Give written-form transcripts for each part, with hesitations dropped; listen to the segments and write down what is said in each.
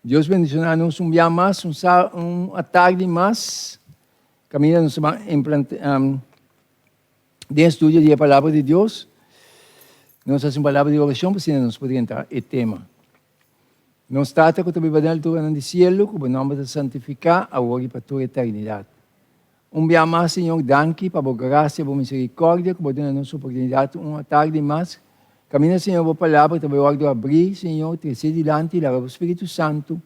Deus bendicionar-nos um dia mais, uma tarde mais. Caminhando de estudo da palavra de Deus. Nós fazemos palavra de oração, para nós poder entrar no tema. Nós trata com a Bíblia altura no céu, com o nome de santificar, agora para toda a eternidade. Um dia mais, Senhor, danke, para a graça e a misericórdia, que podemos nos oportunidade uma tarde mais. Caminha, Senhor, a palavra, também o abrir, Senhor, trazer diante, lá o Espírito Santo,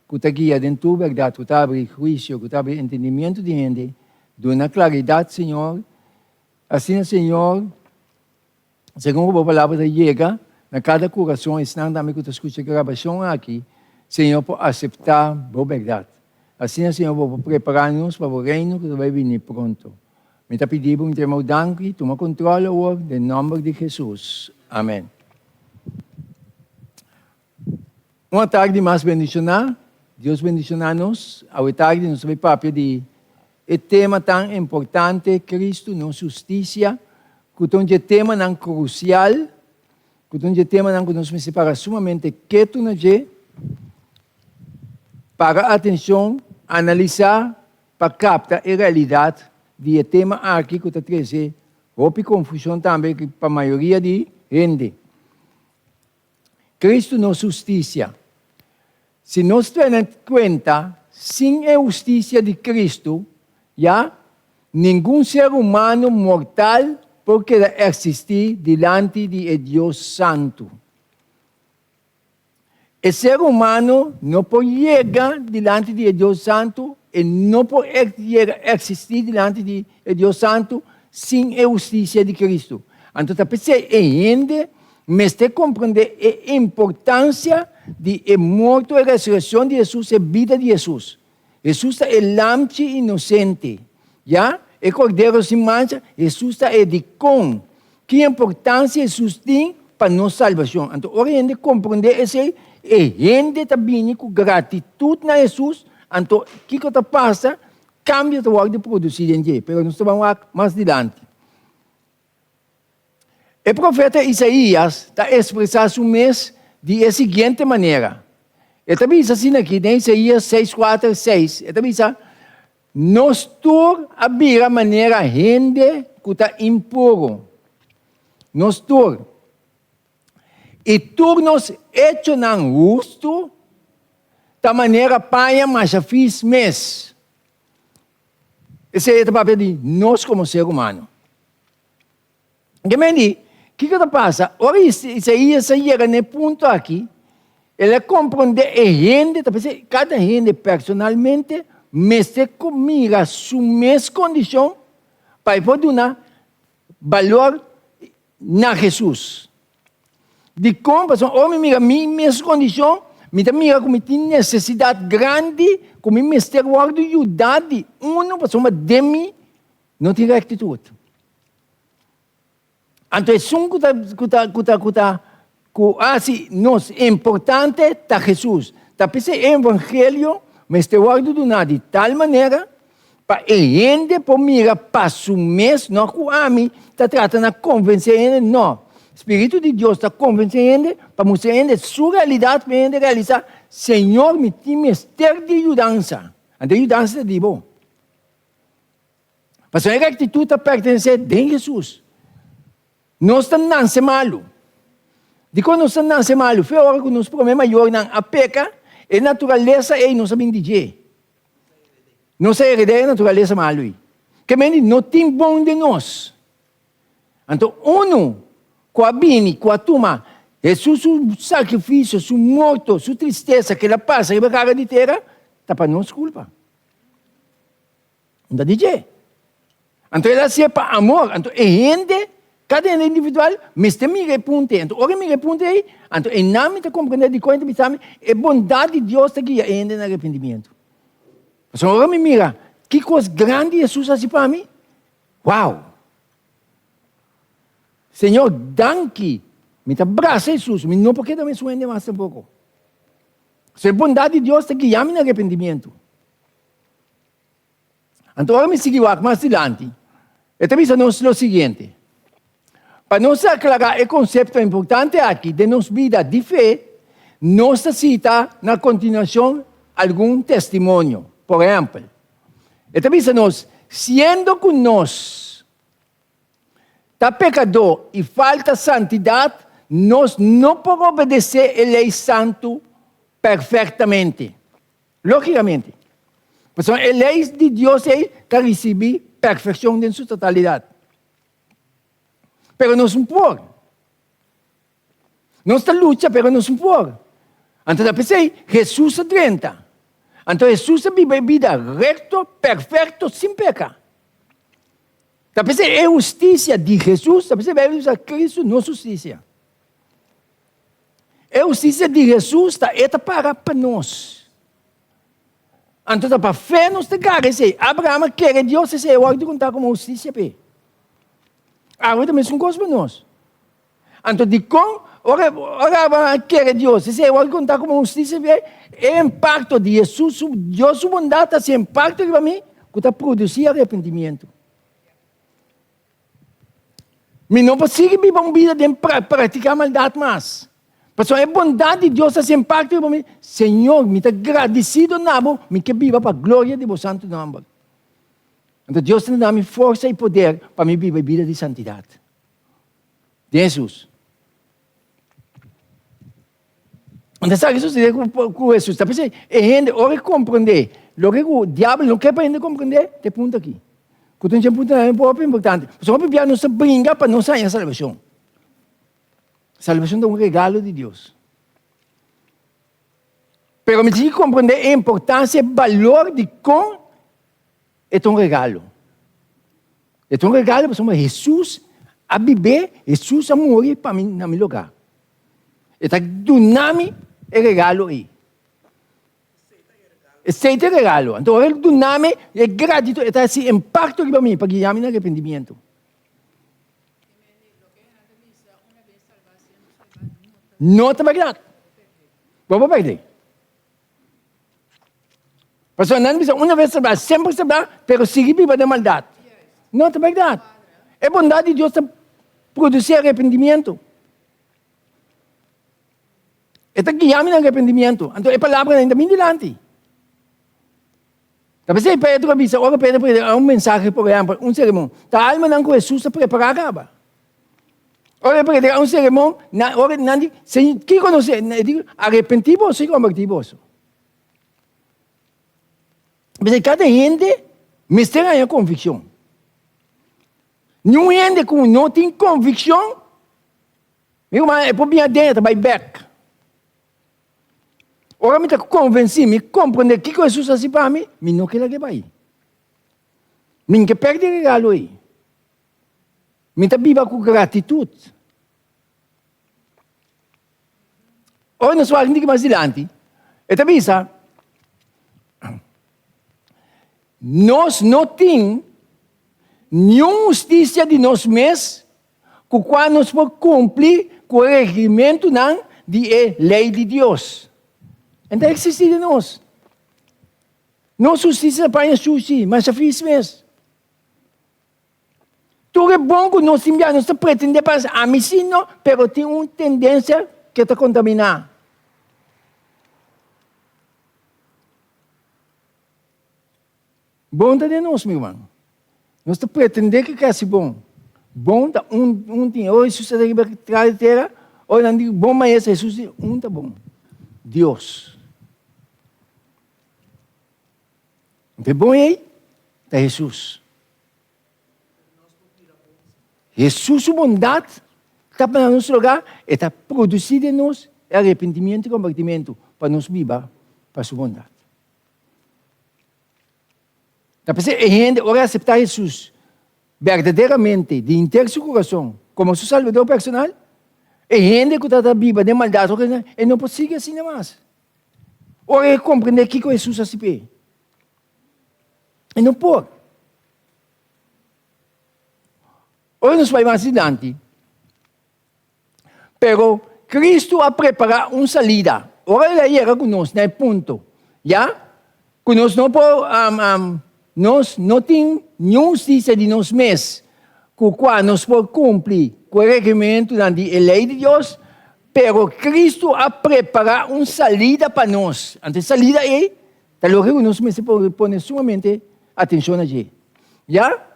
que te guia dentro da verdade, que te abre juízo, que te abre entendimento de gente, dona claridade, Senhor. Assim, Senhor, segundo a palavra chega, na cada coração, ensinando também que tu escuta a gravação aqui, Senhor, para aceitar a verdade. Assim, Senhor, para preparar-nos para o reino que vai vir pronto. Me te pedimos, me tremamos danke, toma controle, em nome de Jesus. Amém. Uma tarde mais bendicionar. Deus bendicionar-nos. A tarde nós vamos falar de um tema tão importante, Cristo, nossa justiça, que é um tema tão crucial, que é um tema que nos separa sumamente quieto na gente, para atenção, analisar, para captar a realidade do tema aqui que está trazendo roupa confusão também para a maioria de gente. Cristo nossa justiça. Se nós temos conta, sem a justiça de Cristo, nenhum ser humano mortal pode existir diante de Deus Santo. O ser humano não pode chegar diante de Deus Santo e não pode existir diante de Deus Santo sem a justiça de Cristo. Então, a pessoa entende, mas tem que compreender a importância de a morte e a ressurreição de Jesus e a vida de Jesus. Jesus é o lamb inocente, é cordeiro sem mancha, Jesus é de com. Que importância Jesus tem para nossa salvação. Então, a gente compreender isso e a gente também com gratidão a Jesus. Então, o que passa? Cambia o modo de produzir em gente, mas nós vamos mais adiante. O profeta Isaías está expressando o mês de seguinte maneira. Ele também diz assim aqui, em Isaías 6:4-6. Ele também diz, nós todos a maneira gente que está impuro. Nós todos. E turnos hechos não justo, da maneira paia, mas já fiz mês. Esse é o papel de nós como ser humano. O que passa? Ora, Isaías chega nesse ponto aqui, ele compreende a gente, cada gente personalmente, mas tem que mirar sua mesma condição para poder dar valor na Jesus. De como, homem mira a minha mesma condição, me mira como tem necessidade grande, como me tem guarda ajudade, uma demi, não tem rectitude. Então, é importante está Jesus. Está pensando em evangelho, mas te guardo de tal maneira, para ele, por mirar para o mês, não com a mim, está tratando de convencer ele, não. O Espírito de Deus está convencendo ele, para mostrar ele sua realidade, para ele realizar, Senhor, me tem mistério de ajudança. A ajudança é de bom. Mas a rectitude pertence a Jesus. Nós não nascemos malo. De quando nós não nascemos malo, foi a hora que nos problemas maior a peca, a natureza é não sabemos dizer. Nós heredamos a natureza malo. Que não tem bom de nós. Então, com a bini, com a turma, Jesus, o sacrifício, sua morte, sua tristeza que ela passa, que a carga de terra, está para nós culpa. Não dá dizer. Então, ela se é para amor. Então, é gente, cada individual, mas tem me repunte. Então, ora me repunte aí, então, em nome de compreender de coisa, é bondade de Deus que guia ainda no arrependimento. Então, ora me mira, que coisa grande Jesus faz para mim. Uau! Senhor, danke. Me abraça Jesus, mas não porque também suende mais um pouco. Se a bondade de Deus que guia no arrependimento. Então, ora me seguiu mais adiante. E também nos o seguinte. Para nós aclarar o conceito importante aqui de nossa vida de fé, nos cita na continuação algum testemunho. Por exemplo, ele diz-nos, sendo que nós está pecador e falta santidade, nós não podemos obedecer a lei santo perfeitamente. Logicamente. Porque a lei de Deus é que recebe perfeição em sua totalidade. Pero nós não podemos. Nós estamos lutando, pero nós não podemos. Então, eu pensei, Jesus é 30. Então, Jesus vive vida recto, perfeito, sem pecar. Eu pensei, é justiça de Jesus, eu pensei, é Cristo, não justiça. A justiça de Jesus está para nós. Então, para a fé, nós temos que Abraão quer Deus, eu vou contar como justiça. Agora também são coisas para nós. Então, de como, ora quer Deus, eu vou contar como justiça, é o impacto de Jesus, Deus, sua bondade, esse impacto para mim, que está produzindo arrependimento. Mas não consigo viver uma vida de praticar maldade mais. Porque a bondade de Deus, esse impacto para mim, Senhor, me está agradecido, me que viva para a glória de vosso santo nome. Então, Deus tem dado força e poder para me viver a vida de santidade. De Jesus. Então, sabe isso com Jesus? Está pensando, a gente, ora compreender, logo o diabo não quer para a gente compreender, tem ponto aqui. Quando a gente ponto é um pouco importante. Só para a gente brincar para não sair a salvação. Salvação é um regalo de Deus. Pero me tem que compreender a importância e o valor de como é um regalo. É um regalo para Jesus a viver, Jesus a morrer para mim, no meu lugar. Está dando-me o regalo aí. Aceita o regalo. Então, ele dá-me é gratidão, está esse impacto para mim, para guiar-me no arrependimento. Não está verdade. Vamos perder. Pastor, não precisa uma vez salvar, sempre salvar, pero seguir viva de maldade. Não está verdade. É bondade de Deus para produzir arrependimento. Está guiando no arrependimento. Então, a palavra ainda bem delante. Talvez Pedro avisa, ora Pedro há um mensagem, por exemplo, um sermão. A alma não com Jesus preparada. Ora Pedro há um sermão, ora não diz, que conhece, arrepentido-vos e convertido-vos. Mas cada gente me tem a convicção. Não gente que não tem convicção, meu irmão, é por minha dentro, vai back. Ora me está convencido, me compreender o que Jesus faz para mim, mas não quero que vai. Me que perde o regalo aí. Me está viva com gratidão. Ora nós vamos mais adiante. E está visa, nós não temos nenhuma justiça de nós mesmos, com a qual nós podemos cumprir com o regimento da lei de Deus. Então existe de nós. Não justiça para Jesus, mas a fiz mesmo. Tudo é bom que nós não pretendemos para a mim, mas tem uma tendência que está contaminar. Bom de nós, meu irmão. Nós pretendemos que é bom. Bom está tem. Ou Jesus está na carreira, ou não digo bom, mas Jesus está bom. Deus. Então, bom aí, está Jesus. Jesus, sua bondade, está para nosso lugar, e está produzindo em nós arrependimento e convertimento para nos viver para sua bondade. Então, a gente, ora, aceitar Jesus verdadeiramente, de inteiro seu coração, como seu salvador personal, a gente que está viva de maldade, e não pode seguir assim mais. Ora, compreender que Jesus assim fez. E não pode. Hoje nós vamos mais adiante. Pero Cristo ha preparado uma salida. Ora ele era conosco, nesse ponto. Já? Conosco não pode, nós não temos nenhuma justiça de nós mesmos, com a qual nós podemos cumprir com o regimento da lei de Deus, pero Cristo ha preparado una salida para nosotros. Antes salida es, tal vez uno se pone sumamente atención allí. ¿Ya?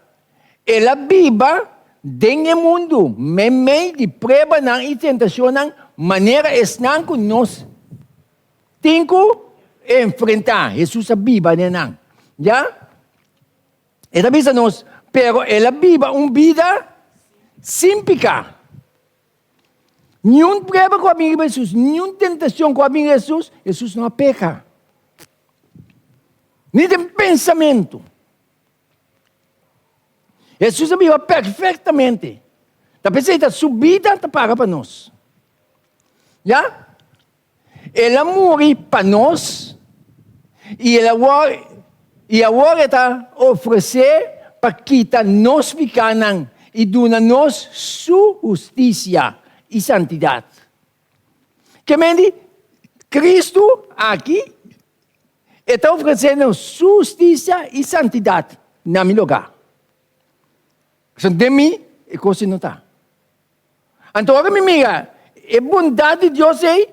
Ela viva en el mundo, meio de prueba y tentación, manera es que nos tenemos que enfrentar. Jesús viva en él. ¿Ya? Ela avisa nos, pero ela viva una vida sin pecar. Nenhuma prueba com a amigo Jesus, nenhuma tentação com a amigo Jesus, Jesus não peca. Nem tem pensamento. Jesus vive perfeitamente. A pessoa está subida, está paga para nós. Já? Ela morre para nós e agora está oferecer para quitar nós ficar e dar-nos sua justiça e santidade. Que mende, Cristo aqui está oferecendo justiça e santidade na meu lugar. Então, de mim, é coisa não está. Então, agora, minha amiga, a bondade de Deus é o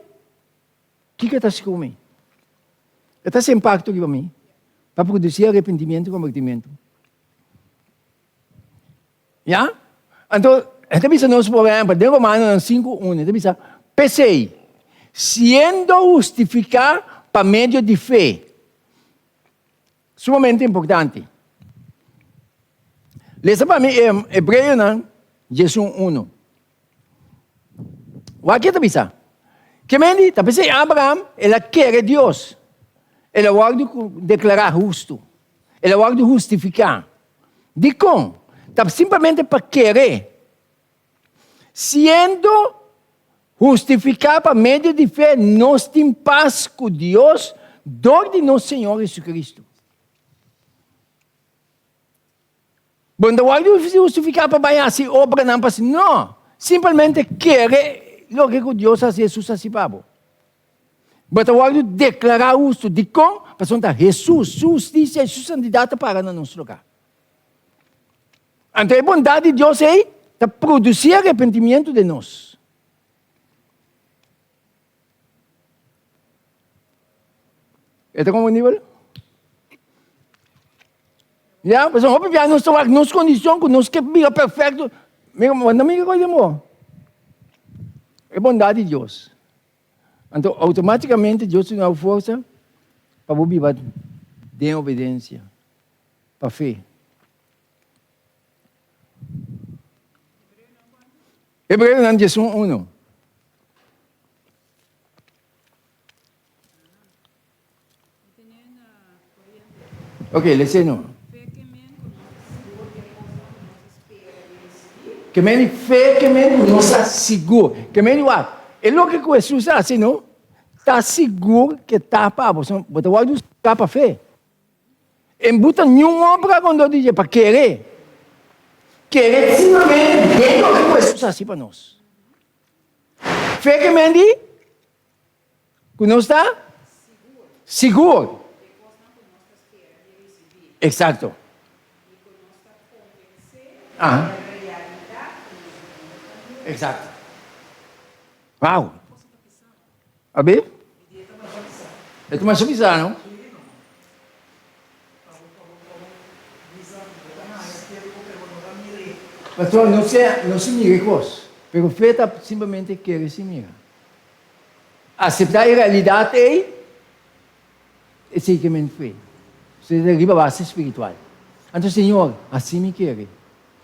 que está se comendo? Está sem impacto aqui para mim, para produzir arrependimento e convertimento. Já? Então, esta vez nós, por exemplo, de Romanos 5:1, esta vez, pensei, sendo justificado por meio de fé. Sumamente importante. Leia para mim, Hebreu, Jesus 1. O que está pensando? Que mendi, está pensando, Abraão, ele quer Deus. Ele vai declarar justo. Ele vai justificar. De como? Está simplesmente para querer. Sendo justificado por meio de fé, nós temos paz com Deus, dor de nosso Senhor Jesus Cristo. Quando vai justificar para banhar, se obra não passa, não. Simplesmente querer o que Deus faz, Jesus faz para você. Mas vai declarar justo de como? Para Jesus, justiça e santidade para no nosso lugar. Então, a bondade de Deus é para produzir arrependimento de nós. Está como nível? Já? Mas vamos ver nas condições que nós queremos perfeito. Mas não me coisa, amor. É bondade de Deus. Então, automaticamente, Deus nos dá força para viver de obediência, para fé. Hebreu 1:1. Ok, listen. Que me fé que me não está seguro. Que me what? É o que Jesus assim, não? Está seguro que está para você. Você vai buscar para fé. Em buta nenhuma obra quando diz para querer. Querer simplesmente dentro do que Jesus assim para nós. Fé que me diz que não está seguro. Exato. Ah. Exato. Uau! A ver? É uma suficiência, não? Pastor, não se mire coisa. Pero fé simplesmente quer se mirar. Aceitar a realidade é simplesmente fé. Você deriva a base espiritual. Então, Senhor, assim me quer.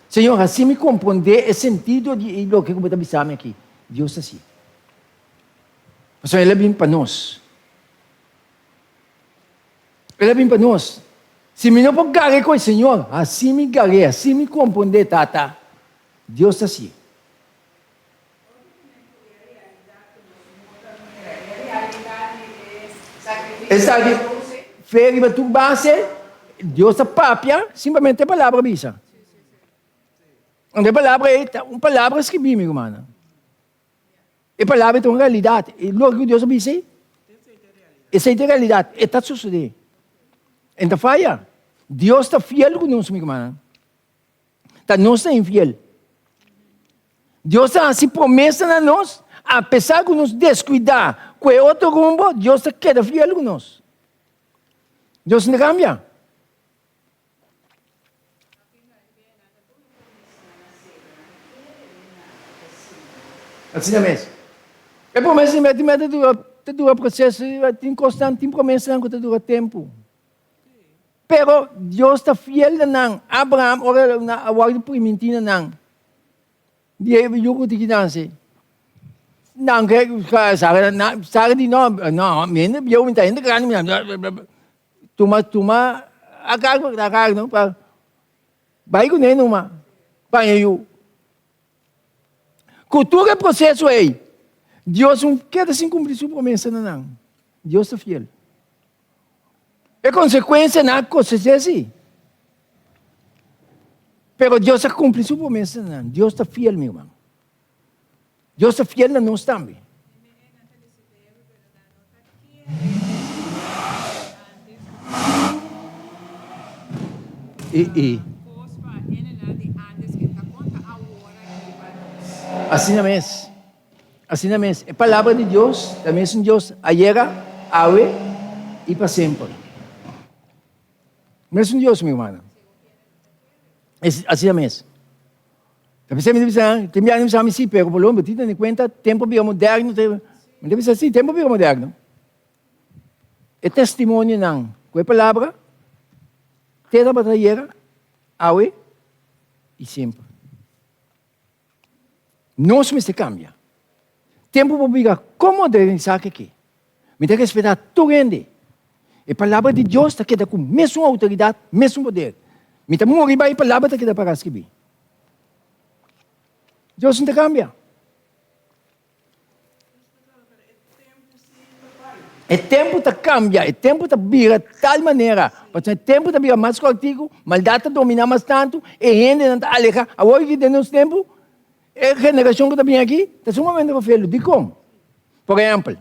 Senhor, assim me compreender o sentido de lo que eu estou dizendo aqui. Deus assim. Mas Ele vem para nós. Ele vem para nós. Se me não pode ganhar com o Senhor, assim me ganhar, assim me compreender, tata. Deus assim. Sabe, fé e tu base, Deus a papia, simplesmente a palavra bisa. Uma palavra escrevi, meu irmão. A palavra é uma realidade. E logo que Deus disse, essa é a realidade. Está sucedendo. Então, falha. Deus está fiel conosco, meu irmão. Está não está infiel. Deus está assim promessa a nós, A pesar que nos descuidar con otro rumbo, Dios te queda fiel con nos. Dios no cambia. Assim é mesmo. É promessa de dura processo, tem constante, tem promessa que dura tempo. Pero Deus está fiel nang Abraham, ora na award primitina nang. Dia yugo de guidança. Nang que sabe de não, menina, eu me entendo grande, tuma, a carga não para. Vai com ele numa, vai eu. Cultura é processo aí. Deus não quer assim cumprir sua promessa não. Deus está fiel. É consequência na coisa assim. Pero Deus está cumprindo sua promessa não. Deus está fiel, meu irmão. Deus está fiel a nós também. Assim é mesmo. Assim é mesmo. A palavra de Deus, também é um Deus ayer, hoje e para sempre. Não é um Deus, meu irmão. Assim é mesmo. Você me diz, tem me animar a pero por lo menos, tem em conta, tempo bio moderno, me diz assim, tempo bio moderno. É testemunho não, com a palavra, terra para ayer, hoje e sempre. Não se cambia. Tempo para viver como modernizar aqui. Me tem que respeitar tudo grande. A palavra de Deus está queda com a mesma autoridade, mesmo poder. Me tem que morrer a palavra está queda para escrever. Deus não cambia. É tempo de cambiar, é tempo de virar de tal maneira. Porque é tempo de virar mais contigo, maldade dominar mais tanto, e gente não está alejar. Agora que temos tempo, a geração que está bem aqui, está sumamente feio. De como? Por exemplo, o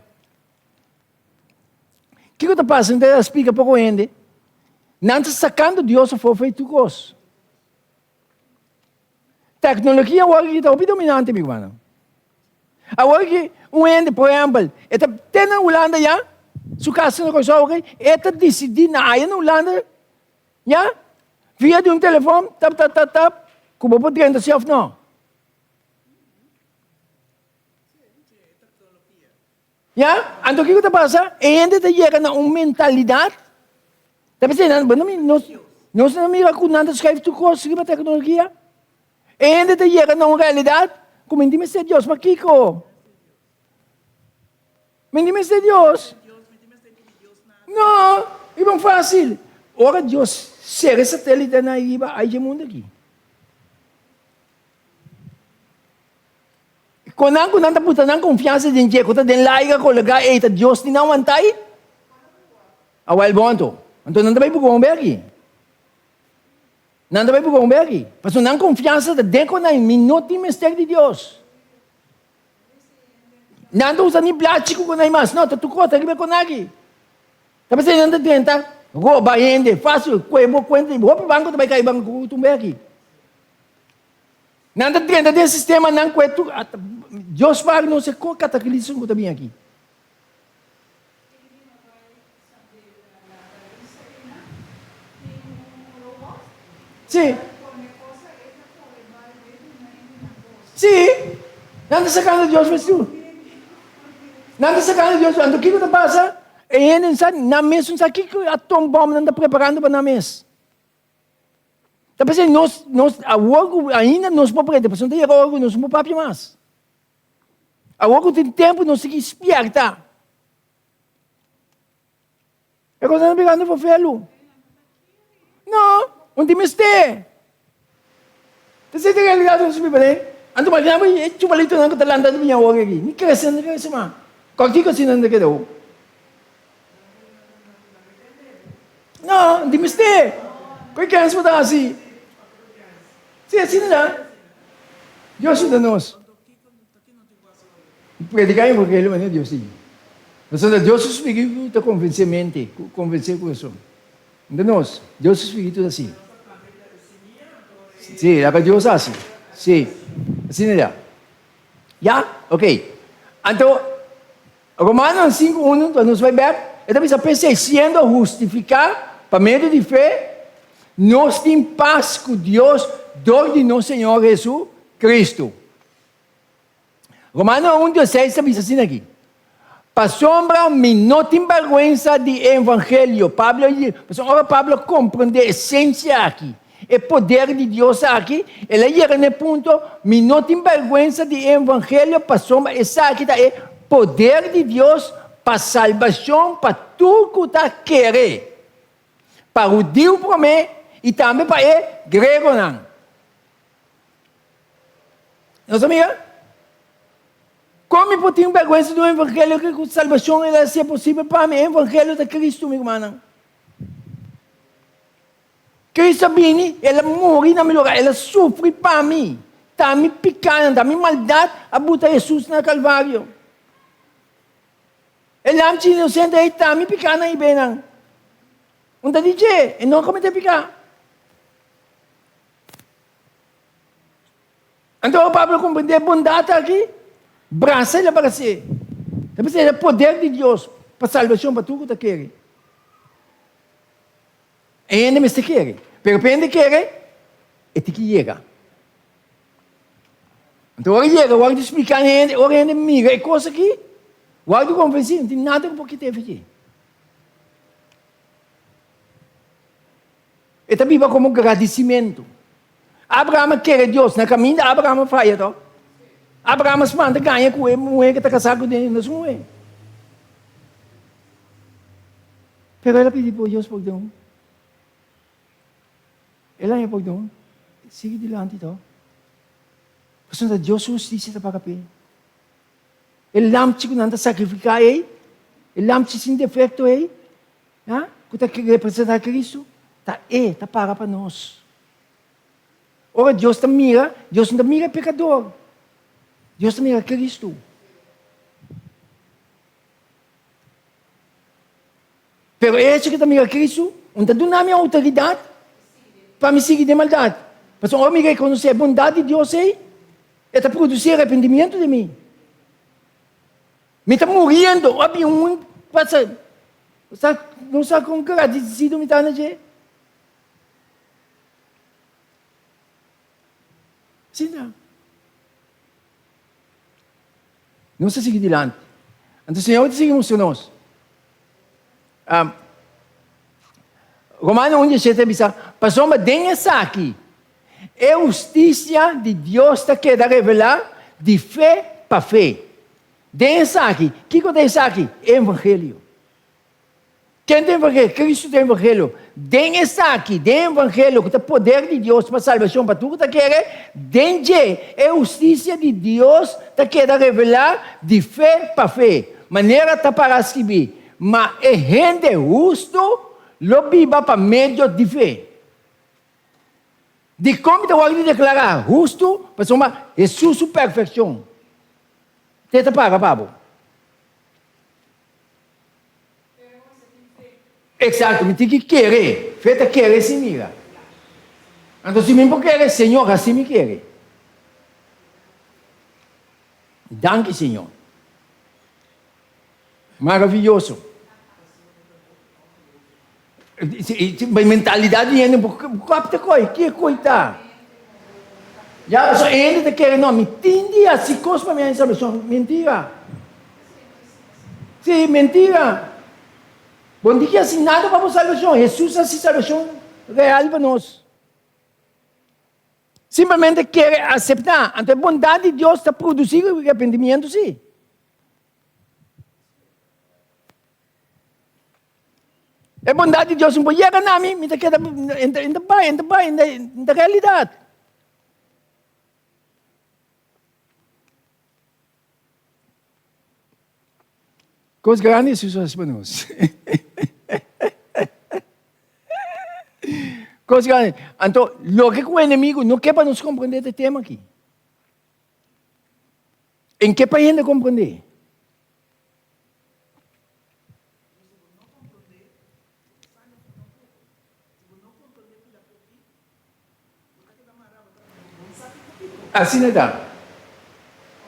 que está passando? Eu explico para o gente. Não está sacando Deus for feito coisa. Tecnologia agora que está dominante, meu irmão. Agora que um ente, por exemplo, está tendo na Holanda já, sua casa não consegue, está decidindo na área na Holanda, já, via de um telefone, como o poder ainda se não. Já, então o que está passando? Ainda está chegando a uma mentalidade, está pensando, nós não miramos com nada, escreve tu coisa, escreve a tecnologia. Ainda está chegando a uma realidade, como me diz Deus, mas Kiko? Me diz Deus. Não, é bem fácil. Ora, Deus, ser satélite na Iba, aí é mundo aqui. Quando não está botando confiança em Deus, quando tem lá, colocar, eita, Deus não mantai, awal bonto. Então não vai para o aqui. Não vai para o aqui. Mas não confiança de dentro na minuto e mistério de Deus. Não usa nem plástico com mais, não, tu corta aqui com aqui. Tapi saya nanti tenta, go bayende, fácil, kue mo kwente, go pa banco também cai banco tu aqui. Nanti tenta desse sistema não kue tu, Deus faz não sei qual cataclismo também aqui. Sim. Sim. Nanti sacando Deus faz tu. Nanti sacando Deus, então o que está passando? E ele na mesa, não sabe o que a Tom Bomb está preparando para a mesa. Está pensando, nós, ainda nós podemos aprender, porque não tem algo, nós não podemos mais. Agora tem tempo, nós temos que espertar. É coisa não pegando para fê-lo. Não, não tem mistério. Você tem que ligar para os bebês. Então, mas não, eu te falei, tu não está andando minha hora aqui. Não cresce, não cresce mais. Qualquer coisa não quer dar. Não, não tem mistério. Por que não está assim? Sim, assim não. Deus ajuda nós. Predicar porque ele é Deus sim. Mas Deus o Espírito está convencer mente, convencer o coração. Então nós, Deus o Espírito assim. Sim, é para Deus assim. Sim, assim não é. Já? Ok. Então, Romanos 5:1, nos vai ver, ele diz, pensei, sendo justificado, por meio de fé, nós temos paz com Deus, do de nosso Senhor Jesus Cristo. Romanos 1:16 diz assim aqui. Passombra-me, não tem vergonha de evangelho. Pablo compreende a essência aqui. O poder de Deus aqui. Ele chega no ponto, me não tem vergonha de evangelho. Passombra, essa aqui é poder de Deus para salvação, para tudo que está querendo. Para o Deus promete e também para o grego não. Nossa amiga? Como eu tenho vergonha do evangelho que a salvação ela seja possível para mim? O evangelho de Cristo, meu irmão. Cristo vem, ela morre na minha lugar, ela sofre para mim. Está me picando, está me maldade, a botar Jesus na Calvário. Ele é inocente, ele está me picando aí bem. Não está dizendo, e não comete picar. Então o Pablo compreende a bondade aqui. Braça ele para si. Depois é o poder de Deus para salvação para tudo que quer. E ainda me se quer. Pero quando quer, é que chega. Então, agora chega, agora de explicar ainda, agora ainda mira, é coisa aqui. Agora de convencer, não tem nada que teve aqui. E também como agradecimento. Abraão quer Deus, na caminho de Abraão faz, então. Abraão se manda ganha com ele, mulher que está casado com ele, não é mulher. Pero ela pediu para Deus perdão. Ela é perdão. Sigue adiante, então. Porque Deus justiça para a pena. Ele lamp que não está sacrificar ele. Ele lamp sem defeito ele. Que está representar Cristo. Está para nós. Ora, Deus está mira, Deus não mira pecador. Deus também é Cristo. Pero esse que também é Cristo, não está dando a minha autoridade para me seguir de maldade. Mas o homem que conhece a bondade de Deus aí, está produzindo arrependimento de mim. Me está morrendo, não sabe como que agradecido me está na gente. Sim, não. Não se sigue adiante. Então, Senhor, seguimos nós. Romanos 1:17 diz, passou uma denha aqui. É justiça de Deus que quer revelar de fé para fé. Denha aqui. O que acontece aqui? Evangelho. Quem tem evangelho? Cristo tem evangelho. Denha aqui. Denha evangelho, que tem poder de Deus para salvação para tudo que quer. Denha é justiça de Deus que quer revelar de fé para fé. Maneira para escrever. Mas é gente justo. Lo viva para meio de fé. De como te vai declarar justo, para somar Jesus sua perfeição. Tenta para, Pablo. Exato, me tem que querer. Feita querer se mira. Então, se me querer, Senhor, assim me quer. Danke, Senhor. Maravilhoso. A mentalidade de capta coisa, que coisa. Já só ele está querendo, não, me entende assim, coisa para minha salvação. Mentira. Sim, mentira. Bom dia, assim, nada para a salvação. Jesus, assim, salvação real para nós. Simplesmente quer aceitar. Então, a bondade de Deus está produzindo arrependimento, sim. A bondade de Deus não pode chegar na mim, ainda na realidade. Coisa grande isso para nós. Coisa grande. Então, o que o inimigo não quer para nos compreender este tema aqui. Em que para ainda compreender? Assim não dá.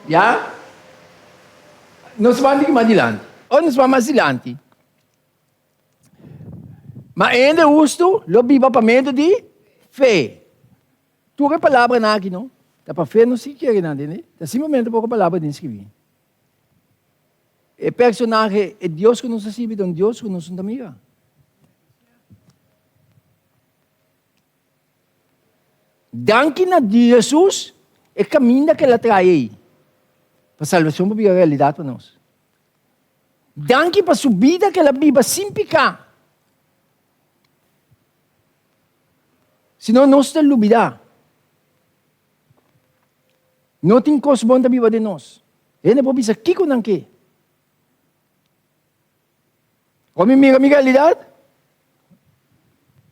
Já? nós vamos mais adiante. Ou nós vamos mais adiante. Mas ainda uso, lo viva para medo de fé. Tu que palavra na aqui, não? Dá para fé não se quer nada, né? Dá simplesmente pouca palavra de escrever. O personagem é Deus que nos recebe, então Deus que nos amiga. Danke na Jesus, é caminho que ela traz para a salvação, para a realidade para nós. Danke para a subida que ela vive sem pecar. Senão nós estamos duvidar. Não tem coisa boa da vida de nós. Ele pode pensar, que com não que? Como minha realidade?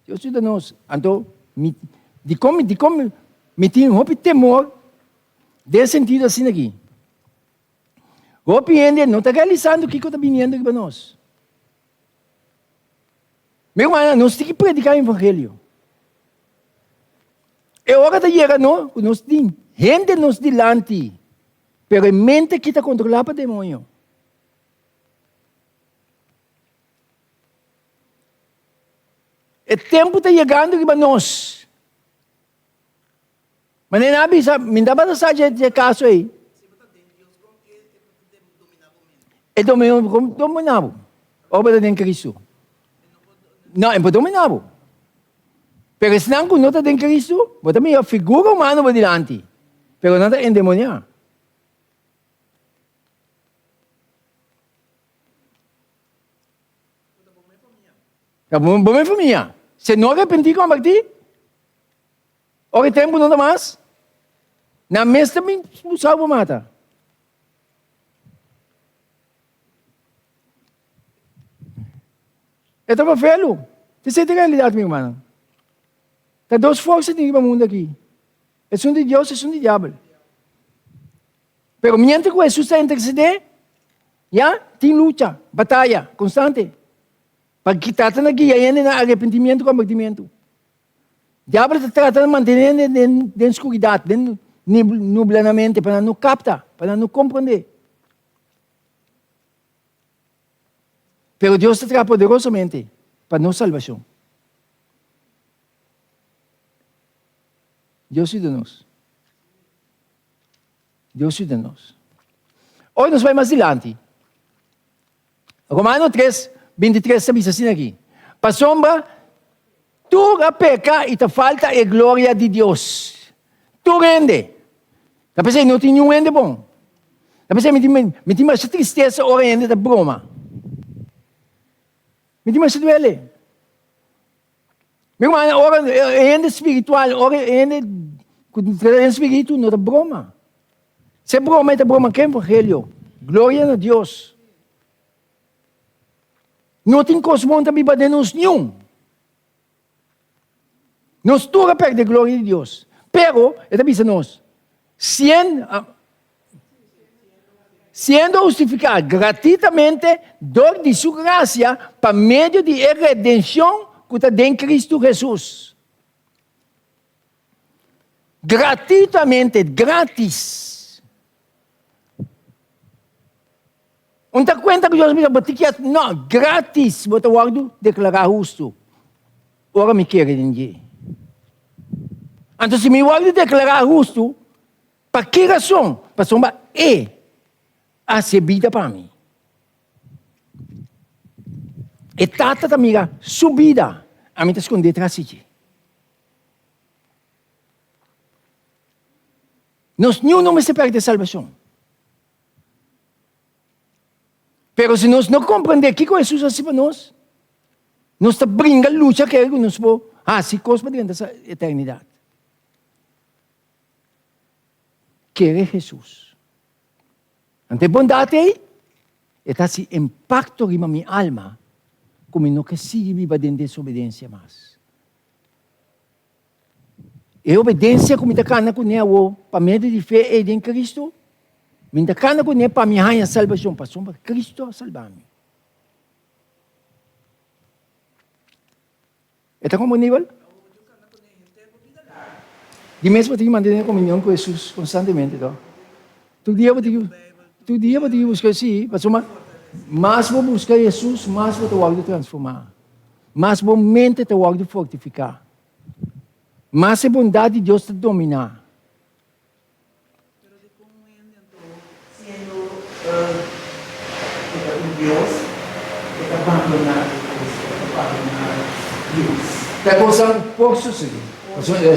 Deus ajuda nós. Então, de como me tem um temor, desse sentido assim aqui. O piende não está realizando o que está vindo para nós. Meu irmão, nós temos que predicar o evangelho. É hora de chegar, não? Nós temos gente nos delante, pero a mente que está controlada para o demônio. O tempo está chegando para nós. Mas nem nada, me dá para saber esse caso aí. É dominado. Obra de Cristo. Não, é dominado. Pero se não conota de Cristo, você também é a figura humana para delante. Pero não está endemoniado. Tá bom, bom família. Se não arrepentir com a partir, o tempo não dá mais. Na mesa também usar para matar. Eu estava velho. Você tem realidade, meu irmão. Tem duas forças no mundo aqui. É um de Deus e um de diabo. Pero mientras que Jesus está intercedendo, já tem luta, batalha constante. Para quitar aqui, ainda no arrependimento e convertimento. O diabo está tratando de manter dentro da escuridão, dentro nublanamente, para não captar, para não compreender. Pero Deus está trazendo poderosamente para nossa salvação. Deus ajuda-nos. Deus ajuda-nos. Hoje nós vamos mais adiante. Romanos 3, 23, diz assim aqui. Para sombra, tu a peca e te falta a glória de Deus. Tu rende. Tá pensando, não tem nenhum rende bom. Tá pensando, me tem mais tristeza ou rende da broma. Me tem mais duele. Meu irmão, ora rende espiritual, ora rende espírito, não da broma. Se broma é da broma, que é evangelho. Glória a Deus. Não tem coisa bom também para nós nenhum. Nós todos perdemos a glória de Deus. Pero, ele diz a nós, sendo justificado gratuitamente, dor de sua graça, para meio de redenção que está em Cristo Jesus. Gratuitamente, grátis. Não te conta que Deus me dá, não, grátis, você vai declarar justo. Ora me quer ninguém. Então, se me vai declarar justo, para que razão? Para sombra a vida para mim. E tata amiga, subida, a mim te esconder atrás de ti. Nós não se perde a salvação. Pero se nós não compreender o que Jesus faz para nós está brincando a luta que ele nos pôs, se coisa para dentro dessa eternidade. Que é Jesus. Ante bondade aí, está esse impacto na minha alma, como não que siga viva dentro de desobediência mais. E obediência como está cana com ele, para medo de fé em Cristo, me está cana com ele para minha salvação, para sombra Cristo salvar-me. Está como nível? De mesmo, tem que manter a comunhão com Jesus constantemente. Todo dia, tu dia vai buscar sim, mas vou buscar Jesus, mais vou te transformar. Mais vou mente te fortificar. Mais a bondade de Deus te dominar. Pero de cómo siendo un Dios que está abandonado Deus. Tá gostando um pouco disso aqui.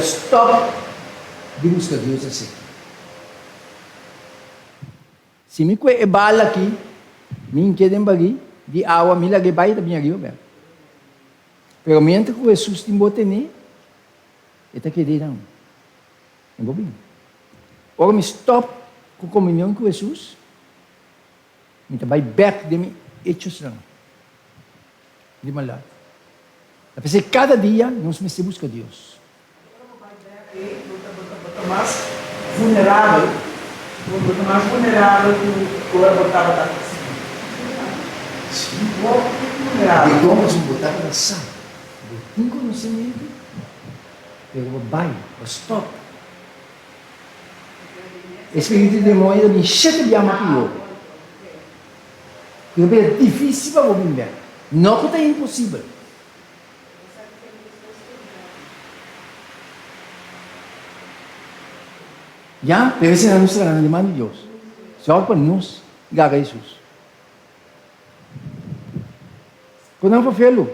Stop de buscar Deus assim. Se me é bala aqui, me quedem bagi, de água, me lagi baita minha rio, velho. Pero mientras que Jesus tem botene, está querendo não. Não vou bem. Ora me stop com comunhão com Jesus, me vai back de mim, hechos não. De malado. Porque cada dia nós me busca Deus. Está mais vulnerável. Está mais vulnerável que o corpo estava assim. Sim. Vulnerável. E vamos botar na sala. Tem conhecimento. Eu vai, stop. Espírito de demônio me enche de alma pior. Porque é difícil para ouvir. Não que é impossível. Já, pero esse é a nossa grande demanda de Deus. Só para nós, gaga Jesus. Quando não foi fê-lo,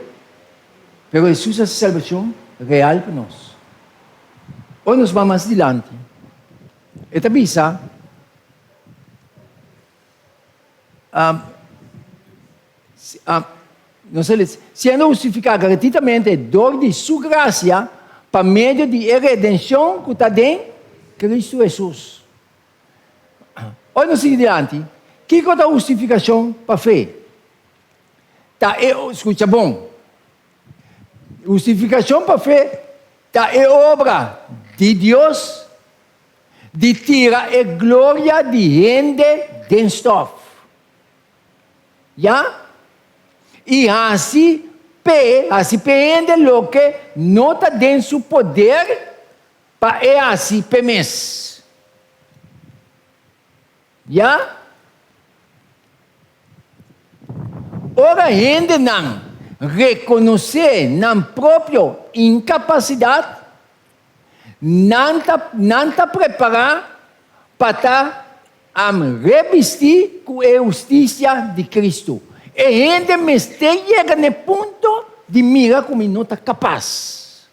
pero Jesus é a salvação real para nós. Hoje nós vamos mais adiante. Esta visa, sendo justificada gratuitamente, dor de sua graça, para meio de redenção que está em Cristo Jesus. Hoje nós seguimos adiante. O que é a justificação para a fé? Escuta bom. Justificação para a fé é obra de Deus de tirar a glória de gente de stof. Já? E assim prende o que não está dentro do seu poder para assim pemes. Já? Ora, gente não reconhecer na própria incapacidade, não está preparado para revestir com a justiça de Cristo. E a gente me chega no ponto de mirar como não está capaz.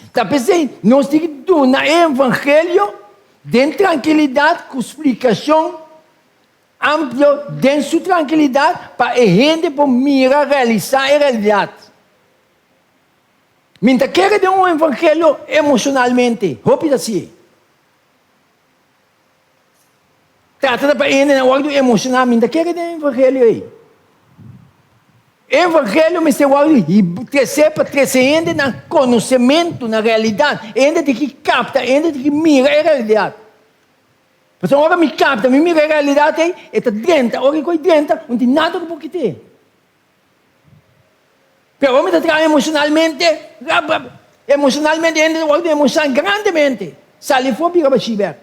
Está pensando, nós temos que dar no Evangelho de tranquilidade, com explicação ampla, de sua tranquilidade, para a gente poder mirar, realizar a realidade. Mientras quer de um evangelho emocionalmente, rápido assim. Trata de para ele na hora emocional, mientras quer de um evangelho aí. Evangelho me serve e crescer para crescer ainda no conhecimento, na realidade, ainda tem que captar, ainda tem que mirar a realidade. Porque a hora me capta, me mira a realidade aí, está dentro, a hora que dentro, não tem nada que ter. Pero me trae emocionalmente, ainda me emociona grandemente. Sale fora para chiver.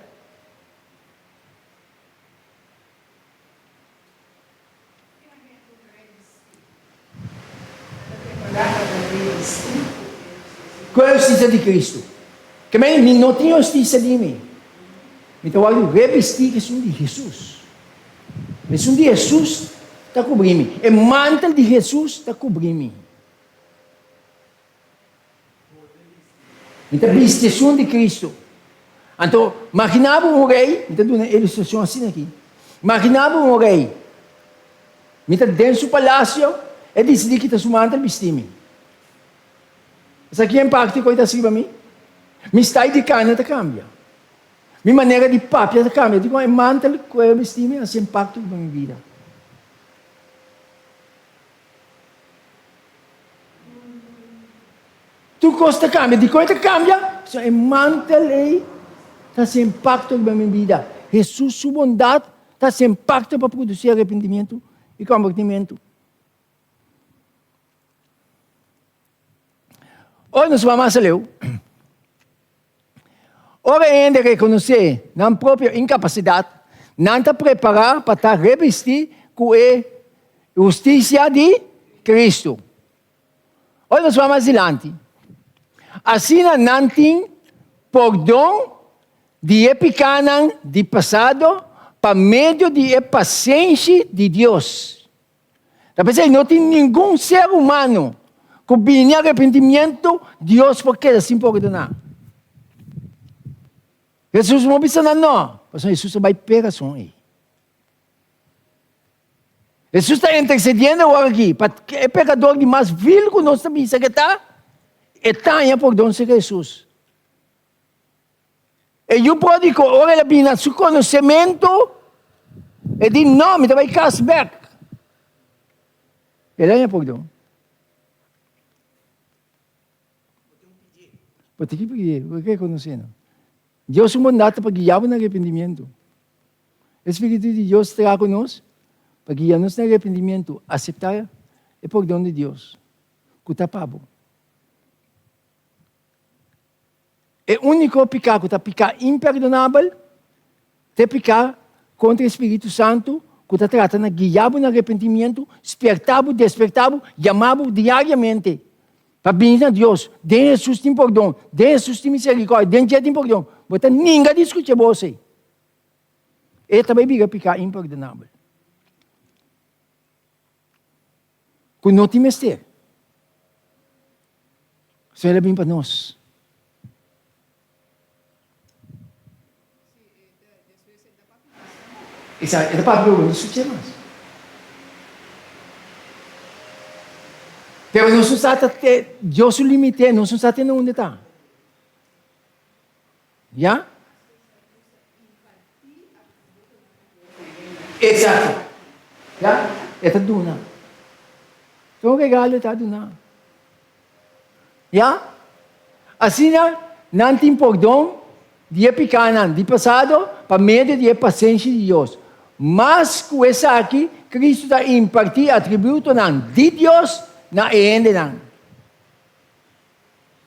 Qual é a justiça de Cristo? Que não tem justiça de mim. Então, eu revestir que são de Jesus. Mas são de Jesus está cobrindo. O manto de Jesus está cobrindo. Então, vestição de Cristo. Então, imaginava um rei, então, uma ilustração assim aqui. Imaginava um rei, então, dentro do palácio, ele decidiu que está sumando vestir-me. Isso aqui é impacto que está assim para mim. Minha style de carne está cambia. Minha maneira de papo está cambia. Digo, é mantel que eu vestir-me, assim impacto na minha vida. Tu costa cambia, de coisa cambia, so é mantel aí, está sem impacto na minha vida. Jesus, sua bondade, está sem impacto para produzir arrependimento e convertimento. Hoje nós vamos a ler. Ora ainda reconhecer na própria incapacidade, não está preparado para estar revestido com a justiça de Cristo. Olha só mais adiante. Assim não tem perdão de pecado de passado para meio de paciência de Deus. Talvez não tem nenhum ser humano que vinha arrependimento, Deus porque assim perdonar. Jesus não precisa não. Jesus vai pegar som aí. Jesus está intercedendo agora aqui, para que o pecador de mais vil que nós também, que está em perdão de Jesus. E o pródigo, ora ele vem a seu conhecimento, e diz, não, me vai cast back. Ele é perdão. Pode que pedir, o que é conhecendo? Deus é um mandato para guiar no arrependimento. O Espírito de Deus está conosco para guiar-nos no arrependimento, aceitar o perdão de Deus. Que está pago. O único pecado que está pecado imperdonável é pecado contra o Espírito Santo, que está tratando de guiar no arrependimento, despertar, chamar diariamente. Para vir a Deus, dê Jesus tem perdão, dê Jesus tem misericórdia, dê Jesus tem perdão. Mas ninguém discute você. E também vira pecado imperdonável. Que não tem mistério. Só ele vem para nós. Exato, é para ver o discutir mais. Pero não se trata de Deus o limite, não se trata de onde está. Já? Exato. Já? Está duna. Então o regalo está duna. Já? Assim não tem perdão de pecado, de passado, para meio de paciência de Deus. Mas com essa aqui, Cristo está impartindo atributo de Deus na ende não.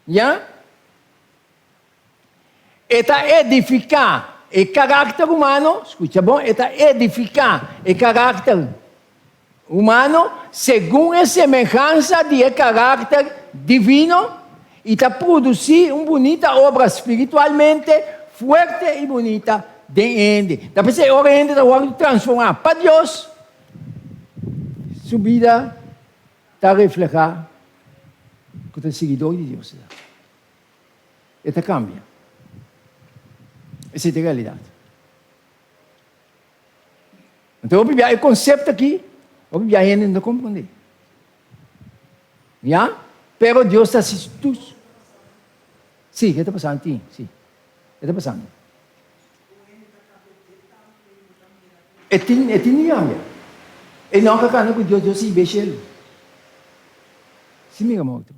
Já? Eta edificar o caráter humano, escuta bom, eta edificar o caráter humano segundo a semelhança de caráter divino e está produzir uma bonita obra espiritualmente forte e bonita de ende. Da pessoa ora ende da hora de transformar para Deus. Sua vida está a reflejar que é seguidor de Deus. Eta cambia. Essa é a realidade. Então, o conceito aqui, o Bíblia ainda não compreende. Já? Pero Deus está assistindo. Sim, o que está passando? Sim, o que está passando? É tinha. E não cacana com Deus se beija ele. Se me morto.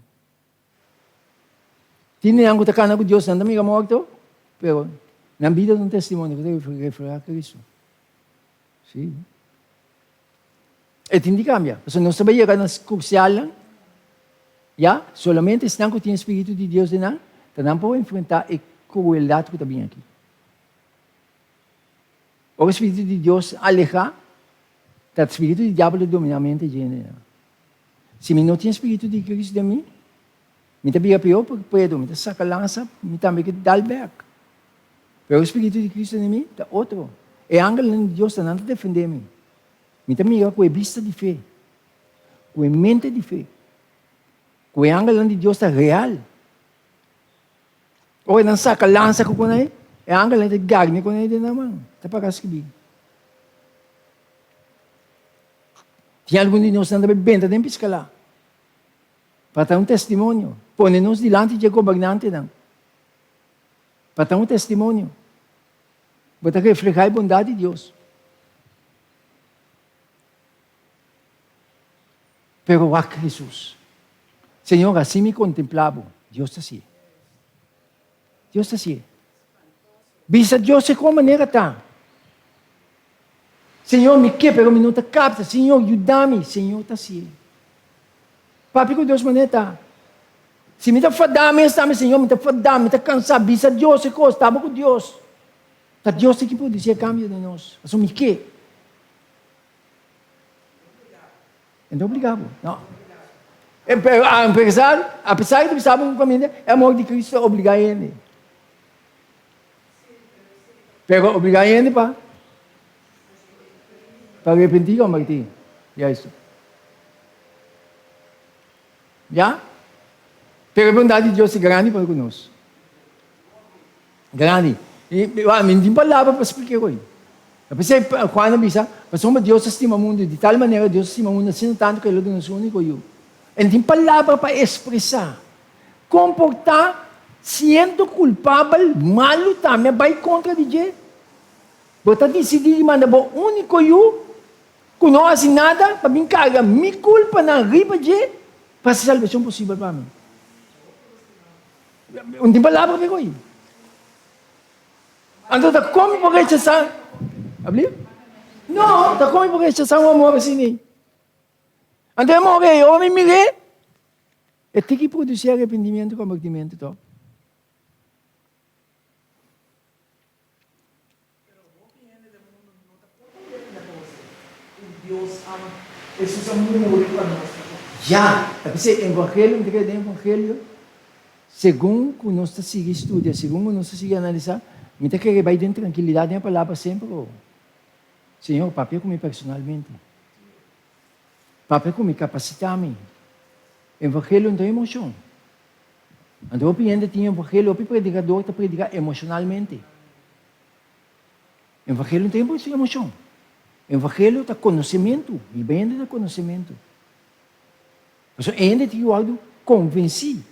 Tinha algo cacana com Deus, não me morto, pero na vida de um testemunho que deve refletir Cristo. Sim. E tem cambia. Você não sabe chegar nas crucial, já? Solamente estão com o Espírito de Deus não pode enfrentar a crueldade que está bem aqui. O Espírito de Deus aleja, o Espírito do diabo domina a mente de se não tem Espírito de Cristo de mim, me também é pior porque puedo, me saca lança, me também que dá o back. Pero o Espírito de Cristo em mim está outro. E o ángel de Deus está não defender-me. Me também é com a vista de fé, com a mente de fé. Com o ángel de Deus está real. Ou não saca lança com ele, o ángel de gagne com ele na mão. Está para escrever. Tinha algum de nós que andava bem, tem que escalar. Para dar um testemunho. Põe-nos diante de governante, não. Para dar um testemunho. Para refletir a bondade de Deus. Pero a Jesus. Senhor, assim me contemplava. Deus está assim. Deus está assim. Vista Deus de qual maneira está. Senhor, me quer, pero me não te capta. Senhor, ajuda-me. Senhor, está assim. Papi, com Deus maneira está. Se me está fadando, está, Senhor, me está fadando, me está cansado, bisa Deus, estava com Deus. Está Deus que pode dizer cambio de nós. Assumir que? Não é obrigado, não. Apesar de pensar com a família, é amor de Cristo obrigar ele. Pero obrigar ele para arrepentir ou martir. E é isso. Já? Pero a bondade de Deus é grande para nós. Grande. E não tem palavra para explicar hoje. Eu pensei, quando eu disse, mas Deus estima o mundo, de tal maneira Deus estima o mundo, assim tanto que Ele é o único eu. Ele tem palavra para expressar. Comportar, sendo culpável, malo também, vai contra de Deus. Você decidir de mandar o único eu, que não faz nada, para me carregar minha culpa na riba de Deus, para ser salvação possível para mim. Não tem palavra para hoje. Então, como por rechazar? Abrir? Não, como por rechazar um amor assim? Então, eu morri, eu me mirei. E tem que produzir arrependimento e convertimento. Então. Deus ama. Jesus é muito para nós. Já, evangelho, segundo que nós seguimos estudar, segundo nós seguimos analisar, me está querendo vai ter tranquilidade na palavra sempre. Senhor, papel comigo personalmente. Papel comigo capacitar-me. Evangelho não tem emoção. Então, o cliente tinha evangelho, o predicador está predicando emocionalmente. Evangelho não tem emoção. Evangelho está conhecimento, e bem de conhecimento. Por isso, ainda tem algo convencido.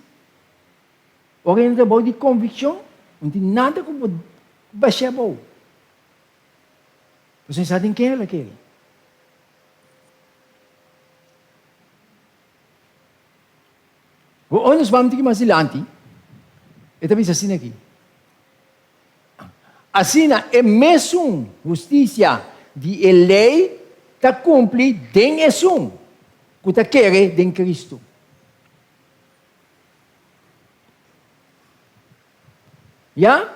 Ora, ainda tem de convicção, não tem nada como baixar bom. Você sabe quem ela quer? Onde nós vamos ter que mais adiante? Eu também assim aqui. Assim é mesmo justiça de lei está cumprir den esum que está querer den Cristo. Já?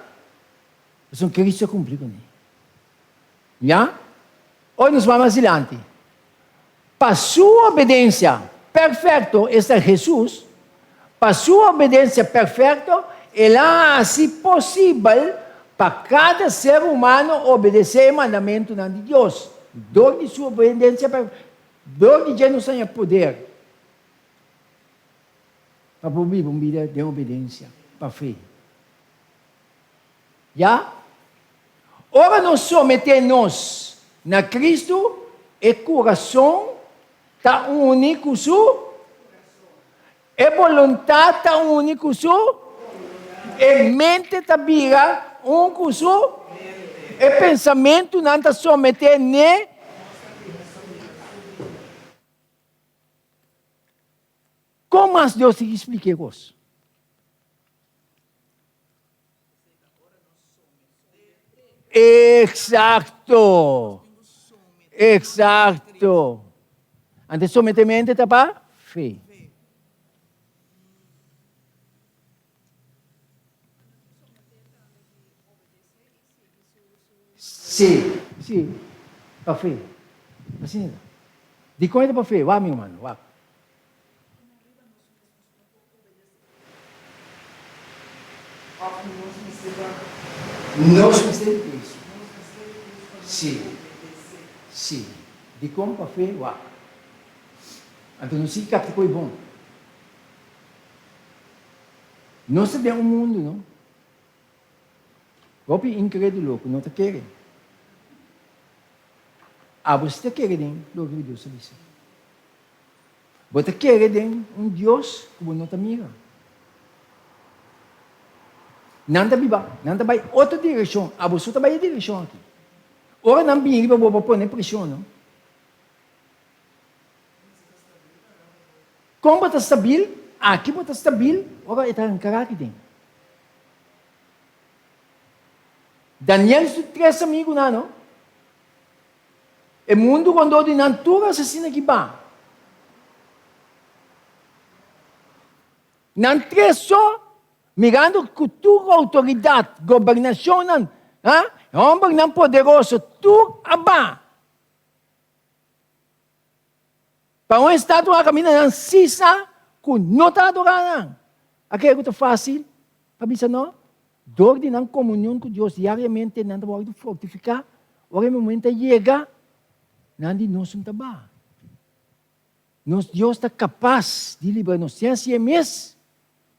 Então Cristo cumprir com ele. Já? Hoje nós vamos adiante. Para sua obediência perfeita, este é Jesus. Para sua obediência perfeita, ela se possível para cada ser humano obedecer o mandamento de Deus. Dor de sua obediência perfeita. Dor de Deus não tem poder. Para viver uma vida de obediência, para fé. Já? Ora, nós sometemos na Cristo e coração está único su. E vontade está único su. E mente está vira único su. E pensamento não está someter ne. Como mais Deus te explica isso? Exato. Antes sometimento está para fé. Sim. Para fé. Assim. De quanto para fé? Vá, meu mano, vá. Nós precisamos disso. Sim. De como para fé, vá. Então, não sei o que foi bom. Nós sabemos o mundo, não? Golpe incrédulo, que não está querendo. Você está querendo, glória a Deus, isso. Você está querendo um Deus que você não está mirando. Não vai outra direção. Você está vai a direção aqui. Ora, não vem para você pôr pressão, não? Como você está estável? Aqui você está estável. Ora, está em caráter. Daniel tem 3 amigos, não? O mundo quando de natura assassina que vai. Não treso, mirando que tua autoridade, governação, homem não poderoso, tu aba. Para um estado a caminho não sisa, que não está adorando. Aqui é muito fácil, para mim, não? Dor de não comunhão com Deus diariamente, não pode fortificar. O momento chega, não de nós não está. Deus está capaz de livrar-nos. Se assim é mesmo,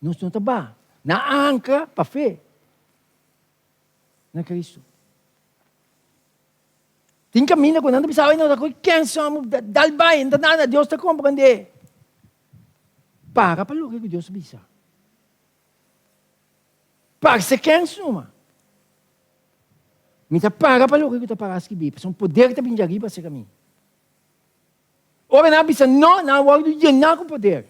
nós não está. Na anca para a fé. Na Cristo. Tem caminho quando não precisa, não está quem somos, dá bem, não nada, Deus está compreendendo. Para o que Deus precisa. Para ser quem somos. Mita para o que está para escrever. São poder que está vindo aqui para ser caminho. Ora, não precisa, não vou llenar com poder.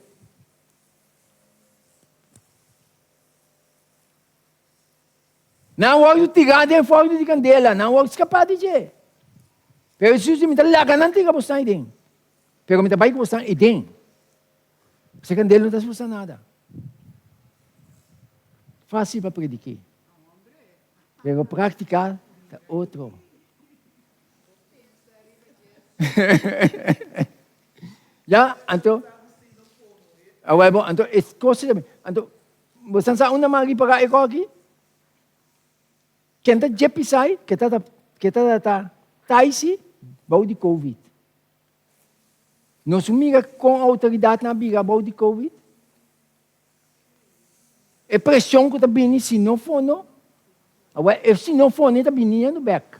Não vou tirar de fogo de candela, não vou escapar de jeito. Pero Jesus me dá lá, não tem que postar aí dentro. Pero me dá que postar aí dentro. Essa candela não está exposta nada. Fácil para predicar. Pero praticar, é outro. Já, então, é coisa também. Então, você sabe onde mais para cá aqui? Quem está jepisai, que está taisi, bau de Covid. Nós miga com a autoridade na biga bau de Covid. É pressão que está vindo, se não for, não. Se não for, não está vindo no back.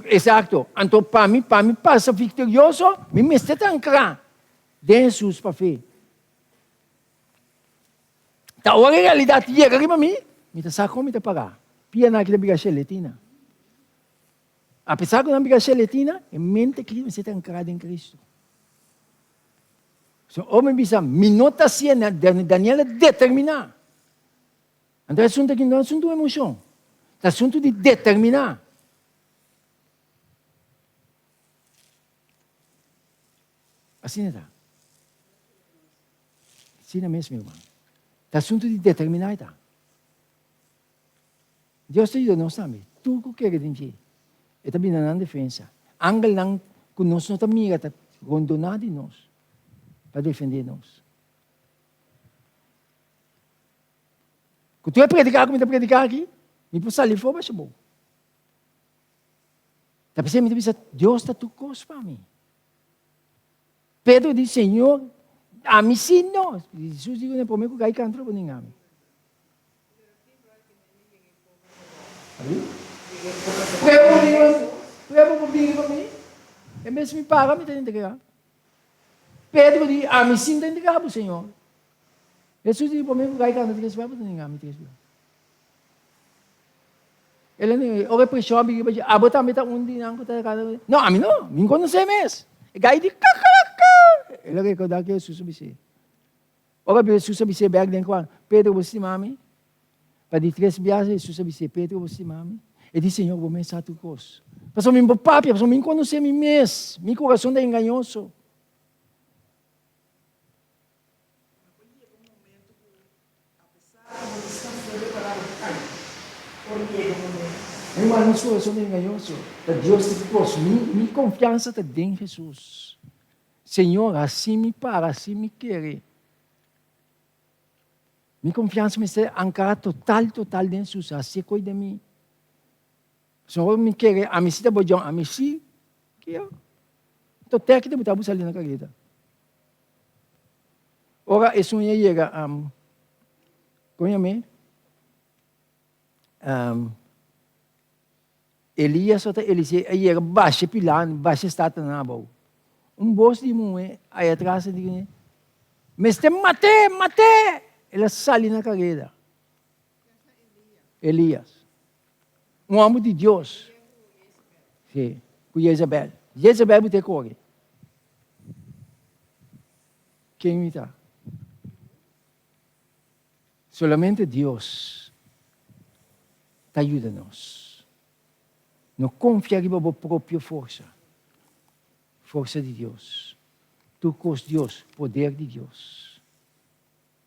Exato. Então, para mim, passa vitorioso, me está ancrado de Jesus para fé. Então, a realidade chega aqui para mim, me está sacando, me está pagar. Pia naquela biga xeletina. Apesar que não biga xeletina, é mente que me está ancrado em Cristo. So, homem bisa, minota siya, Daniel determinar. Então, é assunto aqui não é assunto de emoção. É assunto de determinar. Assim está. Assim é mesmo, irmão. É assunto de determinar, está. Deus te ajuda nós também. Tudo que quer dizer. É também na defesa. Angel não, que nós não estamos está condenado de nós. Para defender nós. Quando tu é predicar, como tu predicar aqui, me pôs ali fora, mas é bom. Tá pensando, me diz, Deus está tudo coisa para mim. Pedro diz, Senhor, a mim sim, não. Jesus diz, não, por mim, que cai canto para ninguém. Prego por mim, é mesmo me paga, me tem que entregar. Pedro diz, a mim sim tem que entregar para o Senhor. Jesus diz, por mim, que cai canto para ninguém. Ele nem, o repressão, a botar meta dia não, não, a mim não, me conhece mesmo. E gai de cacaraca. Ele recordar que Jesus obedeceu. Ora, Jesus obedeceu bem dentro quando Pedro você mami. Para de 3 viagens, Jesus obedeceu Pedro você mami. E disse, Senhor, vou começar a tua coisa. Pastor, me papi, pastor, me conhece mim mesmo. Meu coração é enganoso. Irmão, meu coração é enganoso. Deus te pôs. Minha confiança está em Jesus. Senhor, assim me para, assim me quer. Minha confiança me está ancrada total em Jesus. Assim cuida de mim. Senhor, me quer. A mim se está bom, a mim se. Que eu. Então, até que eu vou sair na carreira. Ora, isso me chega. Conhece-me? Elias, ele chega baixo pilar, baixo estátua na boa. Boss de mulher, aí atrás, diz, mas te matei. Ela sai na carreira. Elias. Homem de Deus. Sim, com Jezebel. Jezebel vai ter correr. Quem me dá? Solamente Deus te ajuda-nos. Não confia em a própria força. Força de Deus. Tucos Dios, poder de Dios.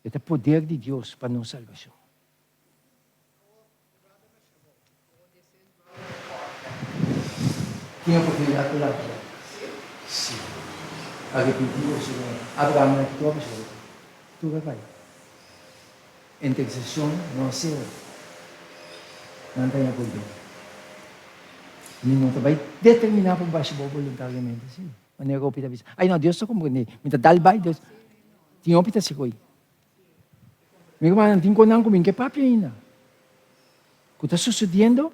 Este poder de Dios para nossa salvação. Tinha oportunidade de lá. Sim. Arrepentiu-se. Abraão não ficou absurdo. Tu vai. Intercessão não se não tem apoio. Não vai determinar por baixo voluntariamente. Sim. Maneira que eu ai não, Deus só compreende. Me dá dalbai Deus. Tinha opita se coi. Meu irmão, não tem conang comigo que papi ainda. O que está sucedendo?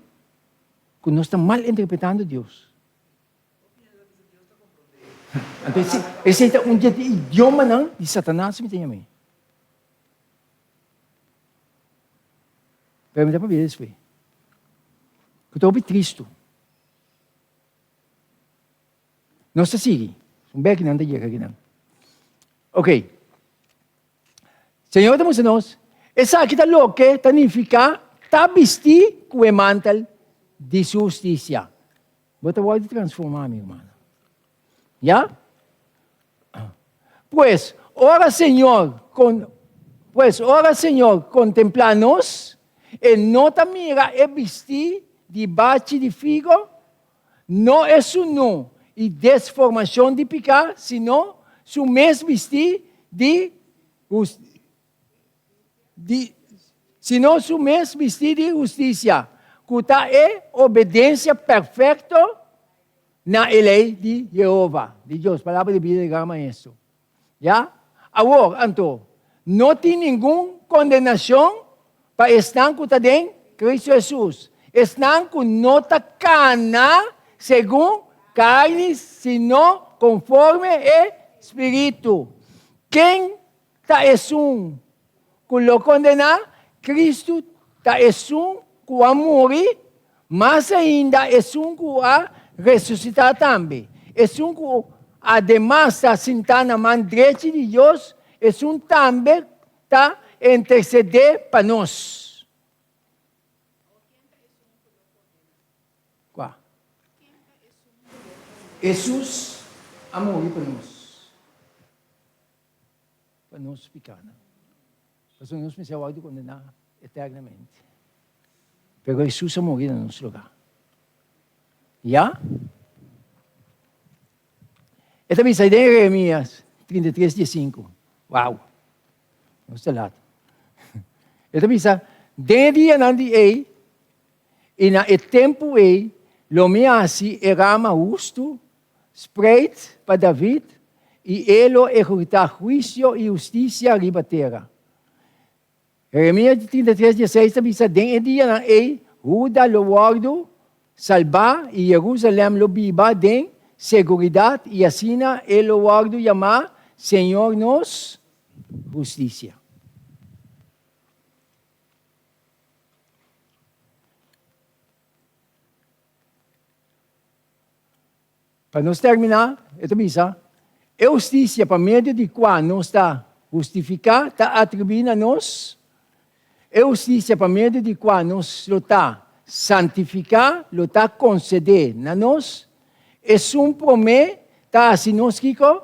Que nós estamos mal interpretando Deus. Então, esse é um idioma não de Satanás, me tem a mim. Pergunta para ver isso, foi. Que estou triste. Nós está seguindo. Um bem que não está chegando aqui não. Ok. Senhor, estamos nós. Essa aqui está louca, significa, está vestido com o mantel de justiça. Você pode transformar, meu irmão. ¿Ya? Pues, ora Señor, contemplanos, en nota mira e vestir de bache de figo, no es uno y desformación de picar, sino su mes vestir de justicia, cuta é obediencia perfecta na lei de Jeová, de Deus, palavra de vida de gama isso. Já? Agora, então, não tem nenhuma condenação para estar com Cristo Jesus. Estão com nota cana, segundo carne, senão conforme Espírito. Quem está um que lo condenar, Cristo está um que vai morrer, mas ainda um que vai ressuscitar também. É um que, además, está sentado na mão direita de Deus, é um também está interceder para nós. Qual? Jesus a morrer para nós. Para nós pecados. Para nós me ser condenar eternamente. Pero Jesus a morrer no nosso lugar. Já? Esta missa é de Jeremias 33:5. Uau! Não está lá. Esta missa, de dia não de ei, e na tempo ei, lo me assim era justo, spread para David, e ele executar juízo e justiça riba terra. Jeremias 33:16, esta missa, de dia não ei, Juda lo guardo, salvar e Jerusalém lo viva de seguridade e assim ele lo guardo chamar Senhor nos justiça. Para nós terminar, esta missa, a justiça, para meio de qual nós está justificar, está atribuindo a nós. A justiça, para meio de qual nós está santificar, lo está conceder a nós. É promessa, está assim nós, Kiko,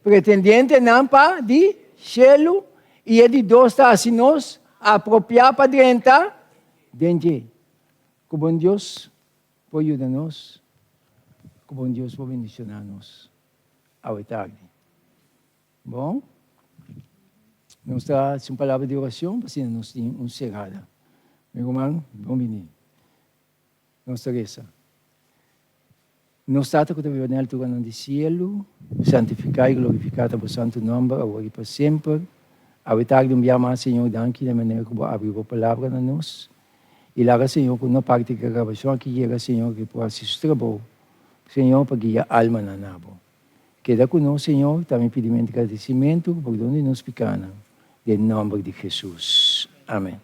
pretendiente não para de cielo, e é de Deus, está assim nós, apropriar para dentro. Que bom Deus, por ajudar-nos. Que bom Deus, por bendicionar-nos. Ao tarde. Bom? Nós está sem palavra de oração, porque nós temos um cerrado. Meu irmão, bom venir. Nós reza. Nós está que te vive na altura do cielo, santificado e glorificado por santo nome, agora e para sempre. Ao tarde, enviamos, Senhor, danke da maneira que abriu a palavra na nós. E lá, Senhor, com uma parte da gravação que chega, Senhor, que possa assistir trabalho, Senhor, para guiar a alma na nabo. Queda conosco, Senhor, também pedimento de agradecimento por onde nos pecaram. Em nome de Jesus. Amém.